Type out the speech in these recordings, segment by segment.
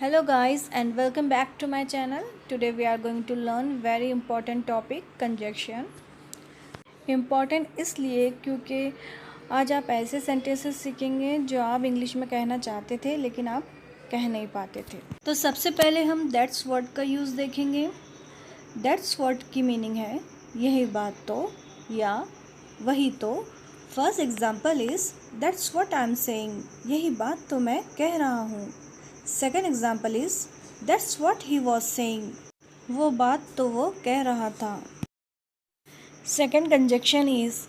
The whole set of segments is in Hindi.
Hello guys and welcome back to my channel. Today we are going to learn very important topic conjunction. Important इसलिए क्योंकि आज आप ऐसे सेंटेंसेस सीखेंगे जो आप इंग्लिश में कहना चाहते थे लेकिन आप कह नहीं पाते थे। तो सबसे पहले हम दैट्स वर्ड का यूज़ देखेंगे। दैट्स वर्ड की मीनिंग है यही बात तो या वही तो। First example is that's what I am saying, यही बात तो मैं कह रहा हूँ। Second example is that's what he was saying, वो बात तो वो कह रहा था। Second conjunction is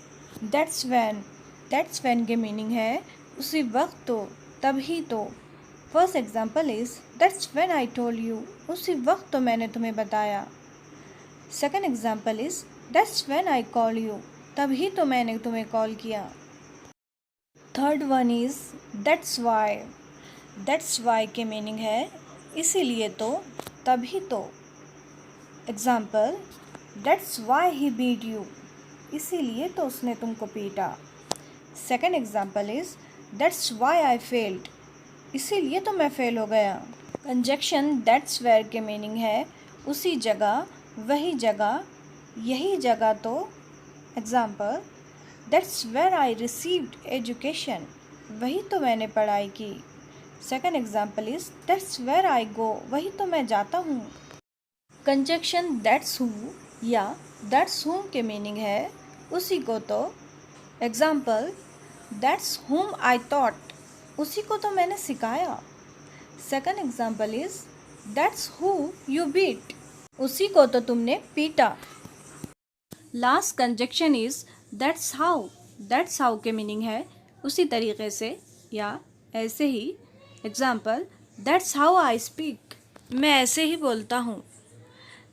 that's when की मीनिंग है उसी वक्त तो, तभी तो। First example is that's when I told you, उसी वक्त तो मैंने तुम्हें बताया। Second example is that's when I call you, तभी तो मैंने तुम्हें कॉल किया। Third one is that's why की मीनिंग है इसीलिए तो, तभी तो। Example that's why he beat you, इसीलिए तो उसने तुमको पीटा। Second example is that's why I failed, इसीलिए तो मैं फेल हो गया। कंजक्शन दैट्स वेयर की मीनिंग है उसी जगह, वही जगह, यही जगह तो। Example that's where I received education, वही तो मैंने पढ़ाई की। Second example is that's where I go, वही तो मैं जाता हूँ। कंजक्शन दैट्स हु या दैट्स हुम के मीनिंग है उसी को तो। एग्जाम्पल दैट्स हुम आई थॉट, उसी को तो मैंने सिखाया। Second example is that's who you beat, उसी को तो तुमने पीटा। Last conjunction is that's how के मीनिंग है उसी तरीके से या ऐसे ही। Example that's how I speak, मैं ऐसे ही बोलता हूँ।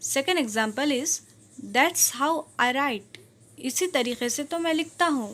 Second example is that's how I write, इसी तरीके से तो मैं लिखता हूँ।